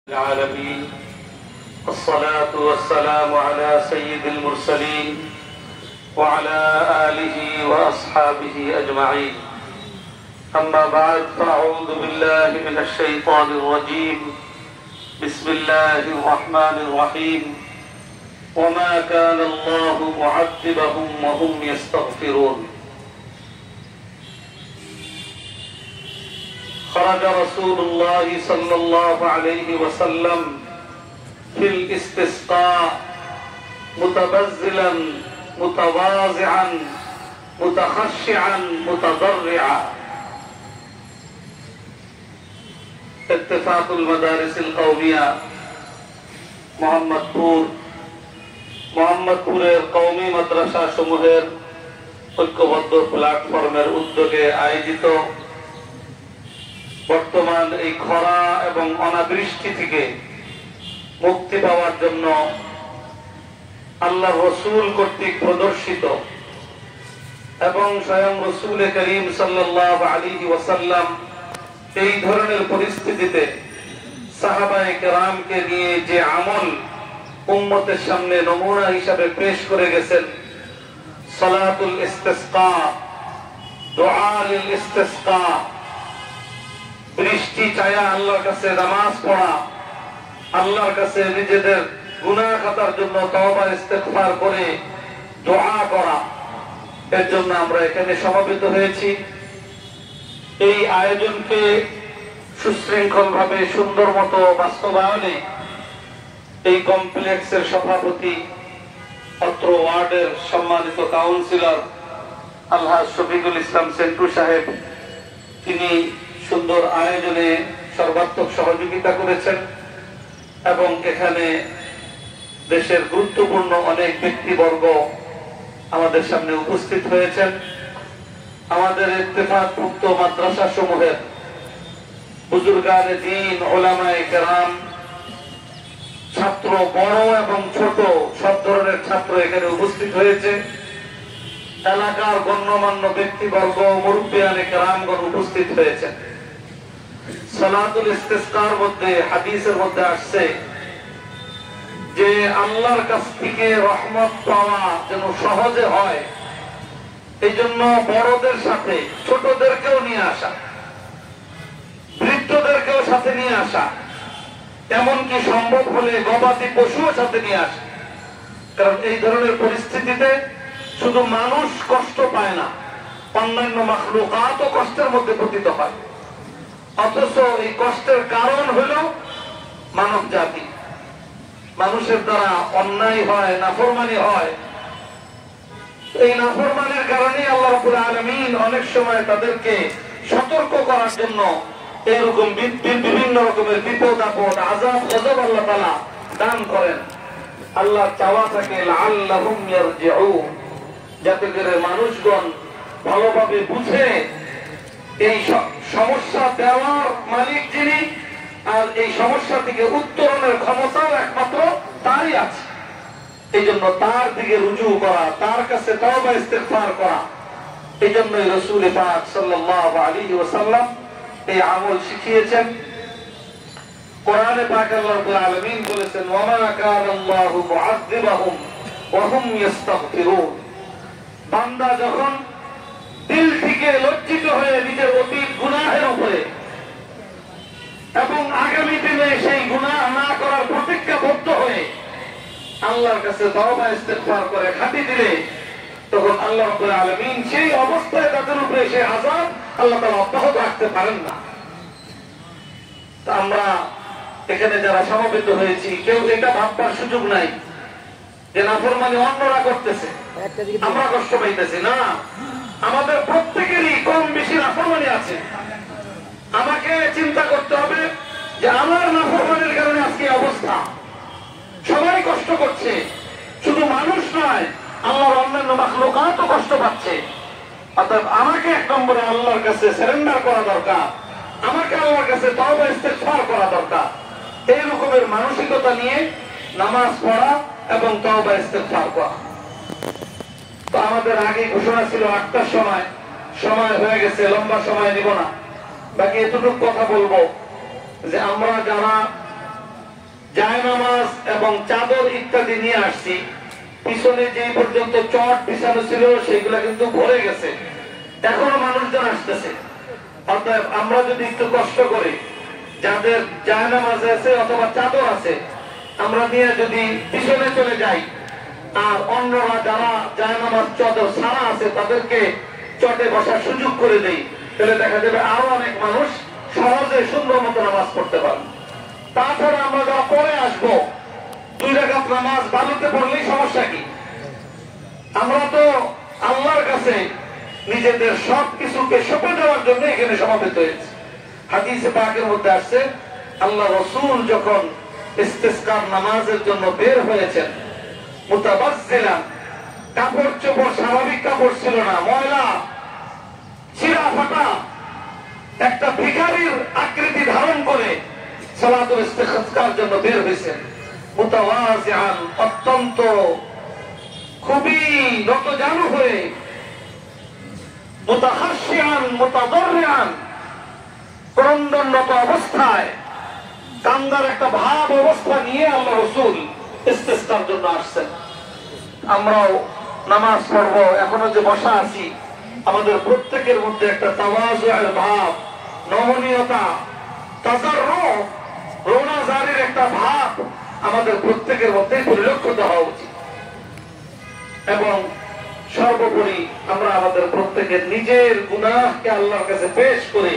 العالمين والصلاة والسلام على سيد المرسلين وعلى آله وأصحابه أجمعين أما بعد فأعوذ بالله من الشيطان الرجيم بسم الله الرحمن الرحيم وما كان الله معذبهم وهم يستغفرون خرج رسول الله صلى الله عليه وسلم في الاستسقاء متبذلا متواضعا متخشعا متضرعا اتفاق المدارس القومية মোহাম্মদপুরের কওমি মাদ্রাসা সমূহের ঐক্যবদ্ধ প্ল্যাটফর্মের উদ্যোগে আয়োজিত বর্তমান এই খরা এবং অনাবৃষ্টি থেকে মুক্তি পাওয়ার জন্য আল্লাহর রাসূল কর্তৃক প্রদর্শিত এবং স্বয়ং রাসূল করিম সাল্লাল্লাহু আলাইহি ওয়াসাল্লাম এই ধরনের পরিস্থিতিতে সাহাবায়ে কেরামকে নিয়ে যে আমল উম্মতের সামনে নমুনা হিসাবে পেশ করে গেছেন, সালাতুল ইস্তিসকা, দুআ লিল ইস্তিসকা, বৃষ্টি চায়া আল্লাহর কাছে নামাজ পড়া, আল্লাহর কাছে নিজেদের গুনাহ খাতার জন্য তওবা ইস্তিগফার করে দোয়া করা, এর জন্য আমরা এখানে সমবেত হয়েছি। এই আয়োজনকে সুশৃঙ্খলভাবে সুন্দর মতো বাস্তবায়নে এই কমপ্লেক্সের সভাপতি, অত্র ওয়ার্ডের সম্মানিত কাউন্সিলর আলহাজ শফিকুল ইসলাম সেন্টু সাহেব, তিনি সুন্দর আয়োজনে সর্বাত্মক সহযোগিতা করেছেন এবং এখানে দেশের গুরুত্বপূর্ণ অনেক ব্যক্তিবর্গ আমাদের সামনে উপস্থিত হয়েছেন। আমাদের ইত্তেফাকভুক্ত মাদ্রাসা সমূহের বুজুর্গানে দ্বীন, উলামায়ে কেরাম, ছাত্র বড় এবং ছোট সব ধরনের ছাত্র এখানে উপস্থিত হয়েছে। এলাকার গণ্যমান্য ব্যক্তিবর্গ, মুরব্বিয়ানে কেরামগণ উপস্থিত হয়েছেন। সালাতুল ইস্তিসকার মধ্যে হাদিসের মধ্যে আসছে যে আল্লাহর কাছ থেকে রহমত পাওয়া যেন সহজে হয়, এই জন্য বড়দের সাথে ছোটদেরকেও নিয়ে আসা, বৃদ্ধদেরকেও সাথে নিয়ে আসা, এমনকি সম্ভব হলে গবাদি পশুও সাথে নিয়ে আসা। কারণ এই ধরনের পরিস্থিতিতে শুধু মানুষ কষ্ট পায় না, অন্যান্য মাখলুকাতও কষ্টের মধ্যে পতিত হয়। অথচ এই কষ্টের কারণ হল মানব জাতি। মানুষের দ্বারা অন্যায় হয়, নাফরমানি হয়। এই নাফরমানির কারণে আল্লাহ রাব্বুল আলামিন অনেক সময় তাদেরকে সতর্ক করার জন্য এরকম বিভিন্ন রকমের বিপদ আপদ, আযাব গজব আল্লাহ তাআলা দান করেন। আল্লাহ চাওয়া থাকে লাআল্লাহুম ইয়ারজিউন, যাতে করে মানুষগণ ভালোভাবে বুঝে এই সমস্যা দেওয়ার মালিক যিনি, আর এই সমস্যা থেকে উত্তরণের ক্ষমতাও একমাত্র তারই আছে। এই জন্য তার দিকে রুজু করা, তার কাছে তওবা ইস্তিগফার করা। এই জন্যই রাসূল পাক সাল্লাল্লাহু আলাইহি ওয়াসাল্লাম এই আমল শিখিয়েছেন। কোরআনে পাক আল্লাহ রাব্বুল আলামিন বলেছেন, ওয়া মা কানা আল্লাহু মুআযযিবাহুম ওয়া হুম ইস্তাগফিরুন। বান্দা যখন দিল থেকে লজ্জিত হয়ে নিজের অতীত গুনাহের উপরে এবং আগামী দিনে সেই গুনাহ না করার প্রতিজ্ঞাবদ্ধ হয়ে আল্লাহর কাছে তওবা ইস্তিগফার করে খাঁটি দিলে, তখন আল্লাহ রাব্বুল আলামিন সেই অবস্থায় তাদের উপরে সেই আযাব আল্লাহ তাআলা অব্যাহত রাখতে পারেন না। তা আমরা এখানে যারা সমবেত হয়েছি, কেউ এটা ভাববার সুযোগ নাই যে নাফরমানি অন্যরা করতেছে, আমরা কষ্ট পাইতেছি না। আমাদের প্রত্যেকেরই কম বেশি নাফরমানি আছে। আমাকে চিন্তা করতে হবে যে আমার নাফরমানির কারণে আজকে অবস্থা। সবাই কষ্ট করছে, শুধু মানুষ নয়, আল্লাহর অন্যান্য মাখলুকাতও কষ্ট পাচ্ছে। অর্থাৎ আমাকে এক নম্বরে আল্লাহর কাছে সারেন্ডার করা দরকার, আমাকে আল্লাহর কাছে তওবা ইস্তিগফার করা দরকার। এই রকমের মানসিকতা নিয়ে নামাজ পড়া এবং তওবা ইস্তিগফার করা। তো আমাদের আগে ঘোষণা ছিল 8টার সময়, সময় হয়ে গেছে, লম্বা সময় নিব না, বাকি এতটুকু কথা বলবো যে আমরা যারা জায়নামাজ এবং চাদর ইত্যাদি নিয়ে আসছি। পিছনে যে পর্যন্ত চট বিছানো ছিল সেগুলা কিন্তু ভরে গেছে, এখনো মানুষজন আসতেছে। অতএব আমরা যদি একটু কষ্ট করি, যাদের জায়নামাজ আছে অথবা চাদর আছে, আমরা নিয়ে যদি পিছনে চলে যাই আর অন্যরা যারা জায়নামাজ চাদর ছাড়া আছে তাদেরকে চটে বসার সুযোগ করে দেই, তাহলে দেখা যাবে আরো অনেক মানুষ সহজে সুন্দর মতো নামাজ পড়তে পারবে। তাছাড়া আমরা যারা পরে আসবো, 2 রাকাত নামাজ বালুতে পড়লেই সমস্যা কি? আমরা তো আল্লাহর কাছে নিজেদের সবকিছুকে সঁপে দেওয়ার জন্য এখানে সমাবেত হয়েছে। হাদিসে পাকের মধ্যে আসছে, আল্লাহ রাসূল যখন ইস্তিসকার নামাজের জন্য বের হয়েছেন, মুতাবাজ্জিলান, কাপড় চোপড় স্বাভাবিক কাপড় ছিল না, ময়লা ছিঁড়া ফাটা একটা ভিখারির আকৃতি ধারণ করে সালাতুল ইস্তিসকার জন্য বের হয়েছেন। মুতাওয়াজিআন, অত্যন্ত খুবই নতজানু হয়ে, মুতাখাশশিআন মুতাদাররিআন, ক্রন্দনরত অবস্থায়, কান্দার একটা ভাব অবস্থা নিয়ে আল্লাহ রাসূল ইস্তিসকার জন্য আসছেন। আমরাও নামাজ পড়বো, এখনো যে বসা আছি, আমাদের প্রত্যেকের মধ্যে একটা তাওয়াজুর ভাব, নমনীয়তা, তাজাররু, রোনাজারির একটা ভাব আমাদের প্রত্যেকের মধ্যে পরিলক্ষিত হওয়া উচিত। এবং সর্বোপরি আমরা আমাদের প্রত্যেকের নিজের গুনাহকে আল্লাহর কাছে পেশ করে,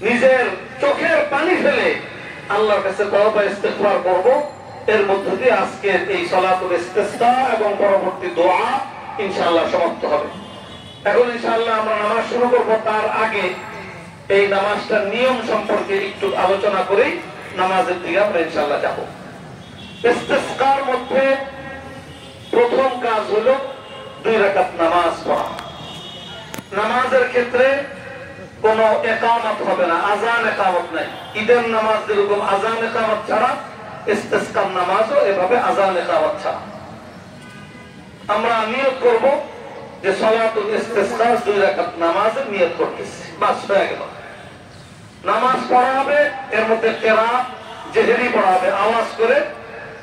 নিজের চোখের পানি ফেলে আল্লাহর কাছে তওবা ইস্তিগফার করব। এর মধ্য দিয়ে আজকের এই সালাতুল ইস্তিসকা এবং পরবর্তী দোয়া ইনশাআল্লাহ সমাপ্ত হবে। এখন ইনশাআল্লাহ আমরা নামাজ শুরু করব, তার আগে এই নামাজটার নিয়ম সম্পর্কে একটু আলোচনা করেই নামাজের দিকে আমরা ইনশাআল্লাহ যাব। ইস্তিসকার মধ্যে প্রথম কাজ হলো 2 রাকাত নামাজ পড়া। নামাজের ক্ষেত্রে কোন ইকামত হবে না, আযান ইকামত নাই। ঈদের নামাজ যেরকম আযান ইকামত ছাড়া, ইস্তিসকার নামাজও এভাবে আযান ইকামত ছাড়া। আমরা নিয়ত করব যে সালাতুল ইস্তিসকা 2 রাকাত নামাজের নিয়ত করতেছি, বাস হয়ে গেল। নামাজ পড়া হবে, এর মধ্যে কিরাত জেহরি পড়া হবে, আওয়াজ করে।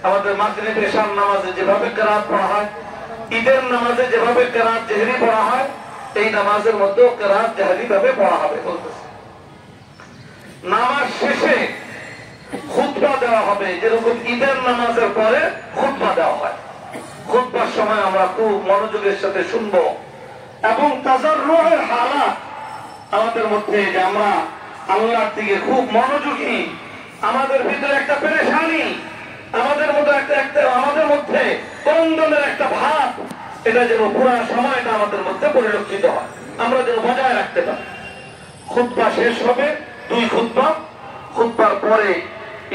আমাদের মাগরিব এশার নামাজে যেভাবে কিরাত পড়া হয়, ঈদের নামাজে যেভাবে কিরাত জেহরি পড়া হয়, এই নামাজের মধ্যেও কিরাত জেহরি ভাবে পড়া হবে বলতেছে। নামাজ শেষে খুতবা দেওয়া হবে, যেরকম ঈদের নামাজের পরে খুতবা দেওয়া হয়। খুতবার সময় আমরা খুব মনোযোগের সাথে শুনবো এবং তাজাররুয়ের হালাত আমাদের মধ্যে, যে আমরা আল্লাহর দিকে খুব মনোযোগী, আমাদের ভিতরে একটা পেরেশানি, আমাদের মধ্যে ক্রন্দনের একটা ভাব, এটা যেন পুরো সময়টা আমাদের মধ্যে পরিলক্ষিত হয়, আমরা যেন বজায় রাখতে পারি। খুতবা শেষ হবে, 2 খুতবা। খুতবার পরে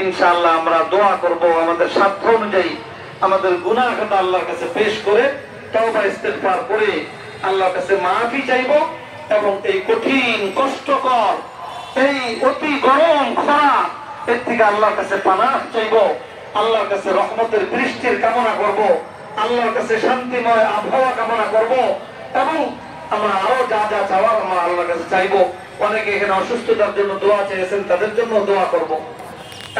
ইনশাআল্লাহ আমরা দোয়া করব, আমাদের সাধ্য অনুযায়ী আমাদের গুনাহ খাতা আল্লাহর কাছে পেশ করে তওবা ইস্তিগফার করে আল্লাহর কাছে মাফি চাইব এবং এই কঠিন কষ্টকর, এই অতি গরম খরা, এর থেকে আল্লাহর কাছে পানাহ চাইব, আল্লাহর কাছে রহমতের বৃষ্টির কামনা করব, আল্লাহর কাছে শান্তিময় আবহাওয়া কামনা করব এবং আমরা আরো যা যা চাওয়ার আমরা আল্লাহর কাছে চাইব। অনেকে এখানে অসুস্থতার জন্য দোয়া চেয়েছেন, তাদের জন্য দোয়া করব।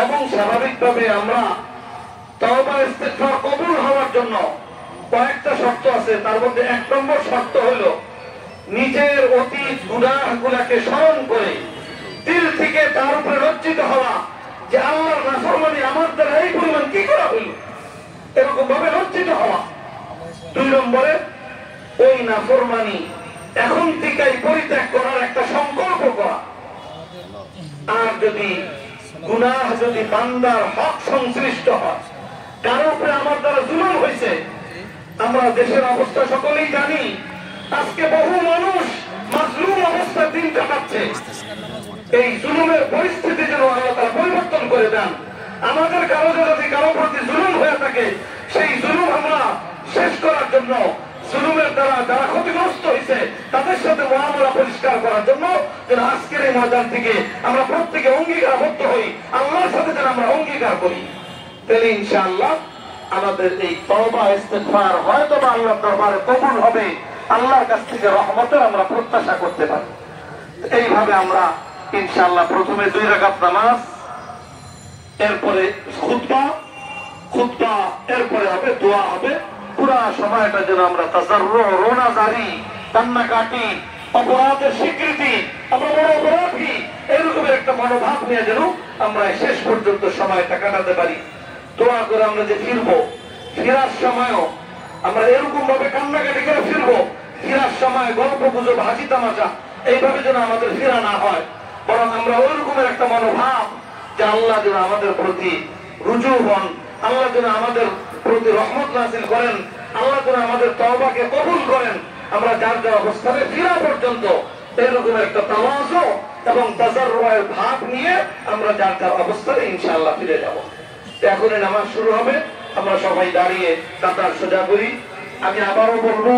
এবং স্বাভাবিকভাবে আমরা তওবা ইস্তিগফার কবুল হওয়ার জন্য কয়েকটা শর্ত আছে। তার মধ্যে 1 নম্বর শর্ত হলো নিজের অতীত গুনাহগুলোকে স্মরণ করে দিল থেকে তার উপরে লজ্জিত হওয়া, যে আল্লাহর নাফরমানি আমার দ্বারা এই পরিমাণ কি করা হইল, এরকম ভাবে লজ্জিত হওয়া। 2 নম্বরে ওই নাফরমানি এখন থেকেই পরিত্যাগ করার একটা সংকল্প করা। আর যদি গুনাহ যদি বান্দার হক সংশ্লিষ্ট হয়, কারো উপরে আমার দ্বারা জুলুম হয়েছে, আমরা দেশের অবস্থা সকলেই জানি, আজকে বহু মানুষ মাজলুম অবস্থার দিন কাটাচ্ছে। এই জুলুমের পরিস্থিতি যেন আল্লাহ তাআলা পরিবর্তন করে দেন। আমাদের কারো যদি কারো প্রতি জুলুম হয়ে থাকে, সেই জুলুম আমরা শেষ করার জন্য, জুলুমের দ্বারা যারা ক্ষতিগ্রস্ত হয়েছে তাদের সাথে মুআমালা পরিষ্কার করার জন্য যেন আজকের এই ময়দান থেকে আমরা প্রত্যেকে অঙ্গীকারবদ্ধ হই, আল্লাহর সাথে যেন আমরা অঙ্গীকার করি। তাহলে ইনশাআল্লাহ আমাদের এই তওবা ইস্তিগফার হয়তো বা আল্লাহর দরবারে কবুল হবে, আল্লাহর কাছ থেকে রহমতের আমরা প্রত্যাশা করতে পারি। এইভাবে আমরা ইনশাআল্লাহ প্রথমে 2 রাকাত নামাজ, এরপরে খুতবা, খুতবা এরপরে হবে দোয়া হবে। পুরা সময়টা যেন আমরা তাজাররু, রোনাজারি, কান্নাকাটি, অপরাধের স্বীকৃতি, আমরা বড় অপরাধী, এরকমের একটা মনোভাব নিয়ে যেন আমরা শেষ পর্যন্ত সময়টা কাটাতে পারি। দোয়া করে আমরা যে ফিরবো, ফেরার সময়ও আমরা এরকম ভাবে কান্নাকাটি করে ফিরবো, ফেরার সময় গল্প গুজব, হাসি তামাশা এইভাবে যেন আমাদের ফেরা না হয়, বরং আমরা ওই রকমের একটা মনোভাব যে আল্লাহ যেন আমাদের প্রতি রুজু হন, আল্লাহ যেন আমাদের প্রতি রহমত নাযিল করেন, আল্লাহ যেন আমাদের তওবাকে কবুল করেন। আমরা যার যার অবস্থানে ফিরা পর্যন্ত এরকম একটা তাওয়াজু এবং তাজাররুয়ের ভাব নিয়ে আমরা যার যার অবস্থানে ইনশাআল্লাহ ফিরে যাব। এখনই নামাজ শুরু হবে, আমরা সবাই দাঁড়িয়ে কাতার সোজা করি। আমি আবারও বলবো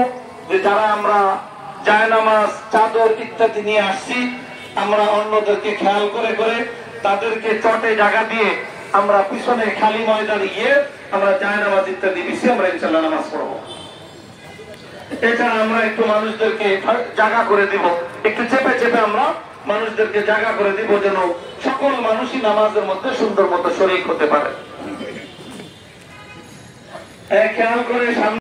যে যারা আমরা জায়নামাজ, চাদর ইত্যাদি নিয়ে আসছি, আমরা অন্যদেরকে খেয়াল করে করে তাদেরকে চটে জায়গা দিয়ে আমরা পিছনে খালি ময়দানে গিয়ে আমরা জায়নামাজ ইত্যাদি বিছিয়ে আমরা ইনশাআল্লাহ নামাজ পড়বো। এছাড়া আমরা একটু মানুষদেরকে জায়গা করে দিব, একটু চেপে চেপে আমরা মানুষদেরকে জায়গা করে দিব, যেন সকল মানুষই নামাজের মধ্যে সুন্দর মতো শরীক হতে পারে। খেয়াল করে সামনে